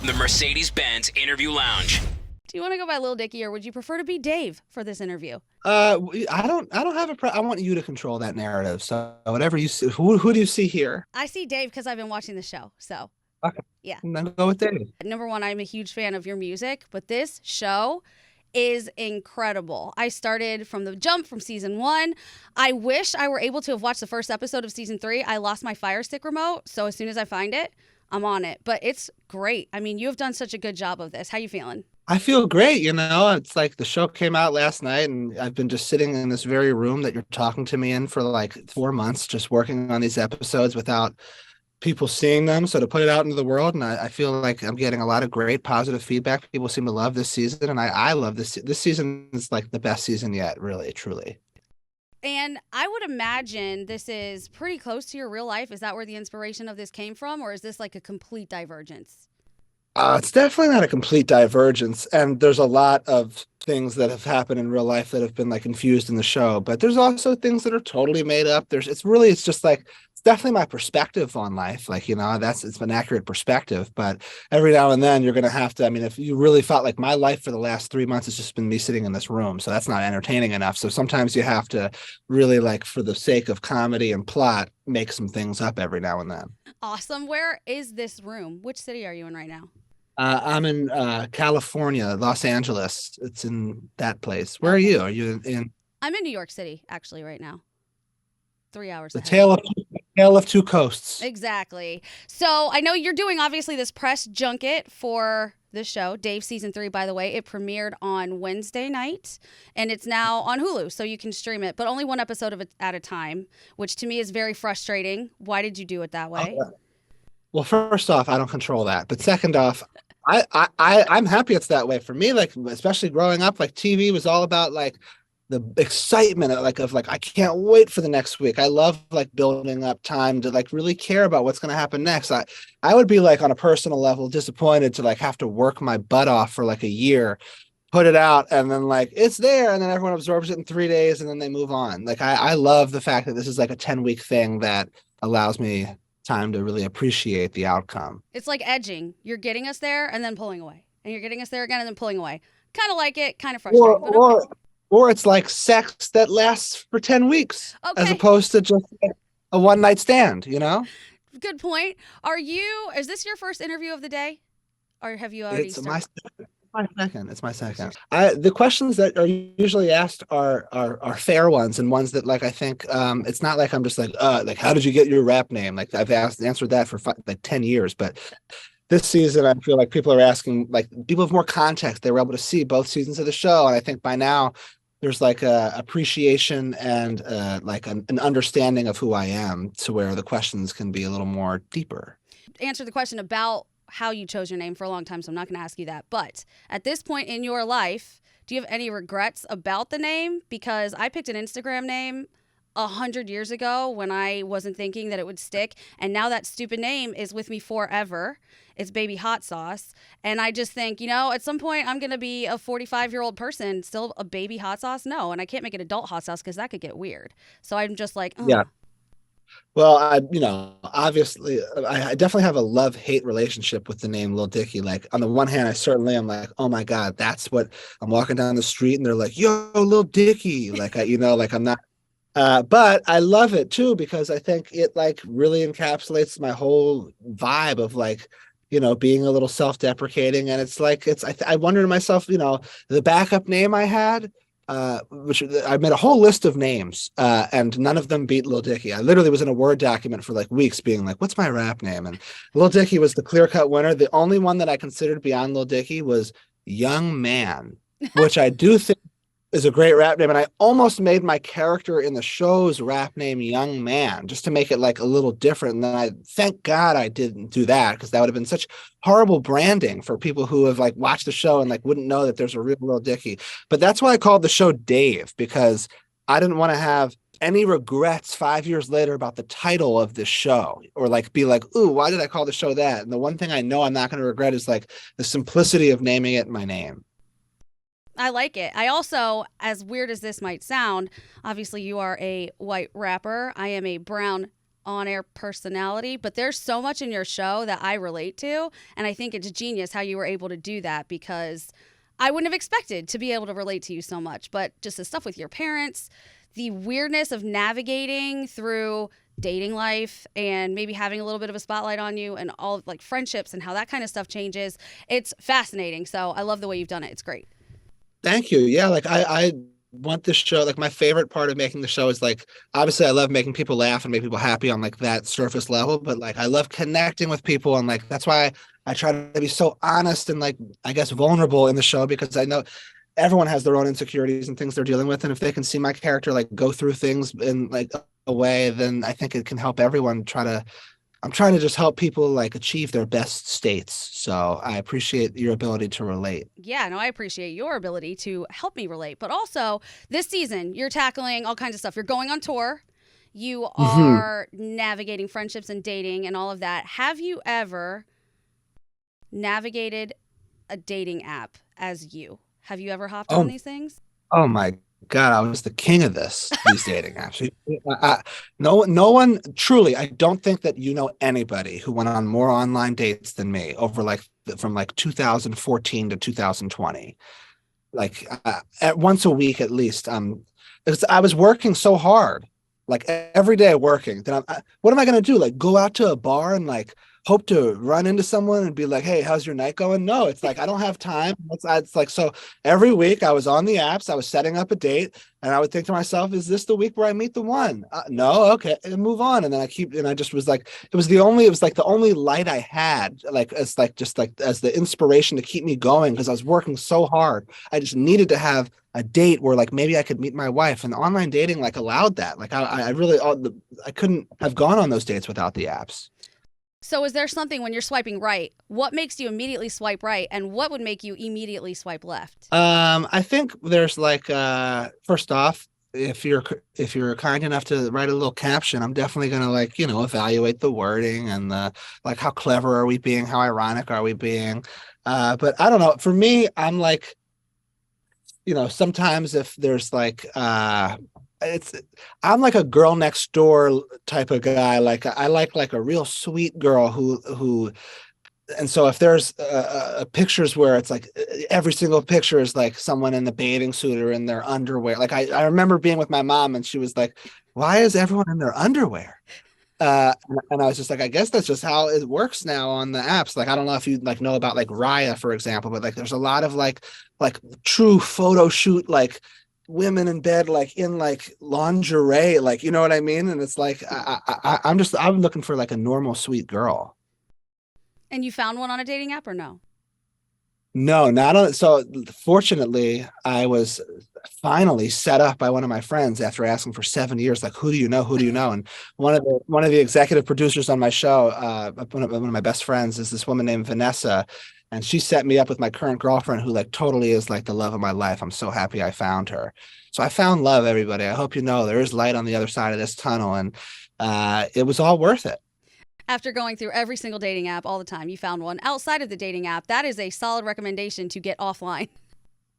The Mercedes-Benz Interview Lounge. Do you want to go by Lil Dicky, or would you prefer to be Dave for this interview? I don't have I want you to control that narrative. So whatever you see, who do you see here? I see Dave because I've been watching the show. So, Okay. Yeah. And then go with Dave. Number one, I'm a huge fan of your music, but this show is incredible. I started from the jump from season 1. I wish I were able to have watched the first episode of season 3. I lost my Fire Stick remote, so as soon as I find it, I'm on it. But it's great. I mean, you have done such a good job of this. How you feeling? I feel great. It's like the show came out last night and I've been just sitting in this very room that you're talking to me in for like 4 months, just working on these episodes without people seeing them. So to put it out into the world, and I feel like I'm getting a lot of great positive feedback. People seem to love this season, and I love this. This season is like the best season yet, really, truly. And I would imagine this is pretty close to your real life. Is that where the inspiration of this came from, or is this like a complete divergence? It's definitely not a complete divergence, and there's a lot of things that have happened in real life that have been like infused in the show, but there's also things that are totally made up. It's just like, it's definitely my perspective on life. Like, it's an accurate perspective, but every now and then you're going to have to, if you really felt like my life for the last 3 months has just been me sitting in this room, so that's not entertaining enough. So sometimes you have to really, like, for the sake of comedy and plot, make some things up every now and then. Awesome. Where is this room? Which city are you in right now? I'm in California, Los Angeles. It's in that place. Where are you? Are you in? I'm in New York City, actually, right now. 3 hours The ahead. tale of two coasts. Exactly. So I know you're doing, obviously, this press junket for the show. Dave season 3, by the way, it premiered on Wednesday night, and it's now on Hulu, so you can stream it, but only one episode of it at a time, which to me is very frustrating. Why did you do it that way? Okay. Well, first off, I don't control that. But second off, I'm happy it's that way for me. Like, especially growing up, like TV was all about like the excitement of I can't wait for the next week. I love like building up time to like really care about what's going to happen next. I would be like on a personal level disappointed to like have to work my butt off for like a year, put it out, and then like it's there, and then everyone absorbs it in 3 days, and then they move on. Like I love the fact that this is like a 10-week thing that allows me time to really appreciate the outcome. It's like edging. You're getting us there and then pulling away. And you're getting us there again and then pulling away. Kind of like it, kind of frustrating. Or it's like sex that lasts for 10 weeks as opposed to just like a one-night stand, Good point. Is this your first interview of the day? Or have you already started? It's my second. The questions that are usually asked are fair ones, and ones that like I think it's not like I'm just like how did you get your rap name? Like I've answered that for 10 years, but this season I feel like people are asking, like, people have more context. They were able to see both seasons of the show, and I think by now there's like a appreciation and like an understanding of who I am, to where the questions can be a little more deeper. Answer the question about how you chose your name for a long time, so I'm not going to ask you that. But at this point in your life, do you have any regrets about the name? Because I picked an Instagram name 100 years ago when I wasn't thinking that it would stick, and now that stupid name is with me forever. It's Baby Hot Sauce, and I just think, at some point I'm going to be a 45-year-old person, still a baby hot sauce? No, and I can't make it adult hot sauce because that could get weird. So I'm just like, oh. Yeah. Well, obviously, I definitely have a love-hate relationship with the name Lil Dicky. Like, on the one hand, I certainly am like, oh my God, that's what I'm walking down the street and they're like, yo, Lil Dicky. Like, I'm not, but I love it too, because I think it like really encapsulates my whole vibe of like, being a little self-deprecating. And it's like, I wonder to myself, the backup name I had, which I made a whole list of names, and none of them beat Lil Dicky. I literally was in a Word document for like weeks being like, what's my rap name? And Lil Dicky was the clear-cut winner. The only one that I considered beyond Lil Dicky was Young Man, which I do think is a great rap name. And I almost made my character in the show's rap name Young Man, just to make it like a little different. And then thank God I didn't do that, because that would have been such horrible branding for people who have like watched the show and like wouldn't know that there's a real Lil Dicky. But that's why I called the show Dave, because I didn't want to have any regrets 5 years later about the title of this show, or like be like, ooh, why did I call the show that? And the one thing I know I'm not going to regret is like the simplicity of naming it my name. I like it. I also, as weird as this might sound, obviously you are a white rapper. I am a brown on-air personality, but there's so much in your show that I relate to, and I think it's genius how you were able to do that, because I wouldn't have expected to be able to relate to you so much. But just the stuff with your parents, the weirdness of navigating through dating life and maybe having a little bit of a spotlight on you, and all of, like, friendships and how that kind of stuff changes. It's fascinating. So I love the way you've done it. It's great. Thank you. Yeah, like I want this show, like my favorite part of making the show is like, obviously I love making people laugh and make people happy on like that surface level, but like I love connecting with people, and like that's why I try to be so honest and like I guess vulnerable in the show, because I know everyone has their own insecurities and things they're dealing with, and if they can see my character like go through things in like a way, then I think it can help everyone I'm trying to just help people like achieve their best states. So I appreciate your ability to relate. Yeah, no, I appreciate your ability to help me relate. But also, this season, you're tackling all kinds of stuff. You're going on tour. You are navigating friendships and dating and all of that. Have you ever navigated a dating app as you? Have you ever hopped on these things? Oh my God, I was the king of these dating apps. No one, truly, I don't think that you know anybody who went on more online dates than me over like from like 2014 to 2020, like at once a week at least. I was working so hard, like every day working. Then what am I gonna do? Like go out to a bar and like hope to run into someone and be like, hey, how's your night going? No, it's like I don't have time. It's like, so every week I was on the apps, I was setting up a date, and I would think to myself, is this the week where I meet the one? No, okay, and move on. And then I just was like, it was like the only light I had, like it's like just like as the inspiration to keep me going, because I was working so hard. I just needed to have a date where like maybe I could meet my wife, and online dating like allowed that. Like I really, I couldn't have gone on those dates without the apps. So is there something when you're swiping right, what makes you immediately swipe right, and what would make you immediately swipe left? I think there's like first off, if you're kind enough to write a little caption, I'm definitely gonna like, evaluate the wording and the like, how clever are we being, how ironic are we being? But I don't know. For me, I'm like, sometimes if there's like I'm like a girl next door type of guy. Like I like a real sweet girl who and so if there's pictures where it's like every single picture is like someone in the bathing suit or in their underwear. Like I remember being with my mom and she was like, why is everyone in their underwear? And I was just like, I guess that's just how it works now on the apps. Like, I don't know if you like know about like Raya, for example, but like there's a lot of like true photo shoot, like women in bed, like in like lingerie, like, you know what I mean? And it's like, I'm looking for like a normal, sweet girl. And you found one on a dating app or no? No, not on. So fortunately, I was finally set up by one of my friends after asking for 7 years, like, who do you know? Who do you know? And one of the executive producers on my show, one of my best friends, is this woman named Vanessa. And she set me up with my current girlfriend, who like totally is like the love of my life. I'm so happy I found her. So I found love, everybody. I hope you know there is light on the other side of this tunnel, and it was all worth it. After going through every single dating app all the time, you found one outside of the dating app. That is a solid recommendation to get offline.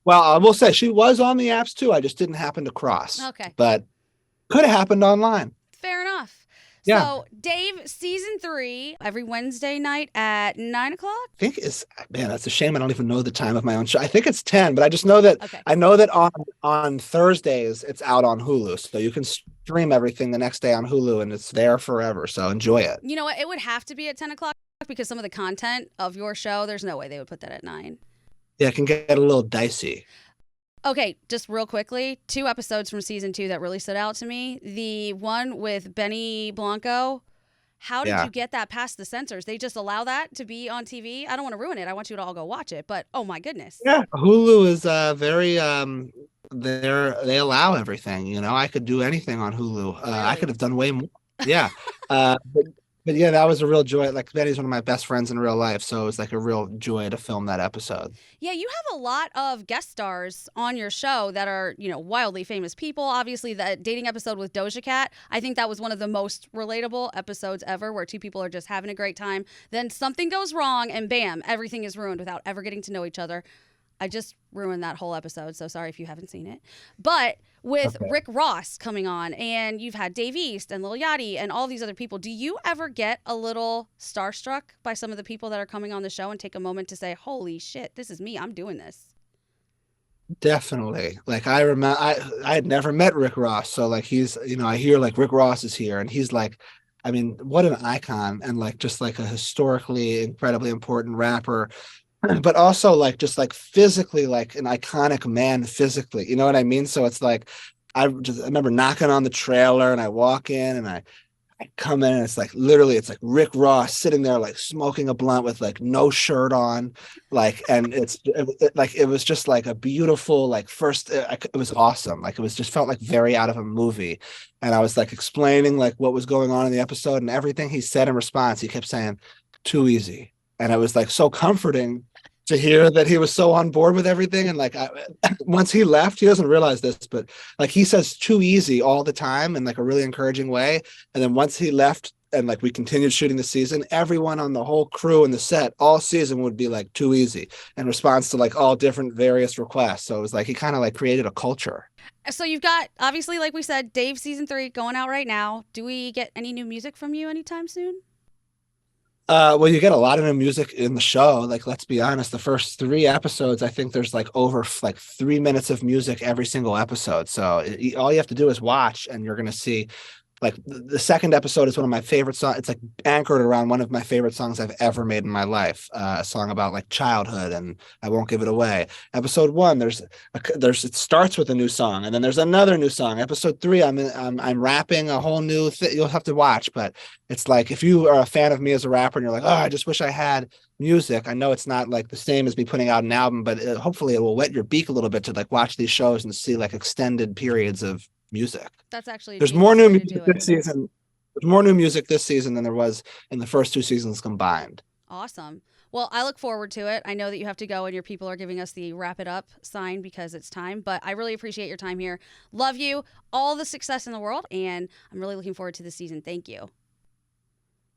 Well, I will say she was on the apps too. I just didn't happen to cross. Okay. But could have happened online. Fair enough. Yeah. So, Dave, season 3, every Wednesday night at 9 o'clock? I think that's a shame. I don't even know the time of my own show. I think it's 10, but I just know that I know that on Thursdays it's out on Hulu. So you can stream everything the next day on Hulu and it's there forever. So enjoy it. You know what? It would have to be at 10 o'clock because some of the content of your show, there's no way they would put that at 9. Yeah, it can get a little dicey. Okay, just real quickly, 2 episodes from season 2 that really stood out to me. The one with Benny Blanco. How did you get that past the censors? They just allow that to be on TV? I don't want to ruin it. I want you to all go watch it, but oh my goodness. Yeah, Hulu is very they allow everything, I could do anything on Hulu. Really? I could have done way more. Yeah. But yeah, that was a real joy. Like Betty's one of my best friends in real life, so it was like a real joy to film that episode. Yeah, you have a lot of guest stars on your show that are, wildly famous people. Obviously, the dating episode with Doja Cat, I think that was one of the most relatable episodes ever, where 2 people are just having a great time. Then something goes wrong and bam, everything is ruined without ever getting to know each other. I just ruined that whole episode, so sorry if you haven't seen it. But with Rick Ross coming on, and you've had Dave East and Lil Yachty and all these other people, do you ever get a little starstruck by some of the people that are coming on the show and take a moment to say, holy shit, this is me, I'm doing this? Definitely. Like I remember, I had never met Rick Ross, so like he's, I hear like Rick Ross is here, and he's like, I mean, what an icon, and like just like a historically incredibly important rapper, but also like just like physically like an iconic man physically. You know what I mean? So it's like I remember knocking on the trailer, and I walk in, and I come in, and it's like literally it's like Rick Ross sitting there like smoking a blunt with like no shirt on, like, and it was just like a beautiful like first it was awesome, like it was just felt like very out of a movie. And I was like explaining like what was going on in the episode, and everything he said in response, he kept saying too easy, and it was like so comforting to hear that he was so on board with everything. And like once he left, he doesn't realize this, but like he says too easy all the time in like a really encouraging way. And then once he left and like we continued shooting the season, everyone on the whole crew and the set all season would be like too easy in response to like all different various requests. So it was like he kind of like created a culture. So you've got, obviously, like we said, Dave season 3 going out right now. Do we get any new music from you anytime soon? Well, you get a lot of new music in the show. Like, let's be honest, the first 3 episodes, I think there's like over like 3 minutes of music every single episode. So all you have to do is watch, and you're going to see like the second episode is one of my favorite songs. It's like anchored around one of my favorite songs I've ever made in my life. A song about like childhood, and I won't give it away. Episode 1, it starts with a new song, and then there's another new song. Episode 3, I'm rapping a whole new thing. You'll have to watch, but it's like if you are a fan of me as a rapper and you're like, oh, I just wish I had music. I know it's not like the same as me putting out an album, but hopefully it will wet your beak a little bit to like watch these shows and see like extended periods of music. That's actually there's more new music this season. There's more new music this season than there was in the first 2 seasons combined. Awesome. Well, I look forward to it. I know that you have to go and your people are giving us the wrap it up sign because it's time, but I really appreciate your time here. Love you. All the success in the world, and I'm really looking forward to the season. Thank you.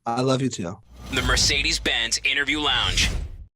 I love you too. The Mercedes-Benz Interview Lounge.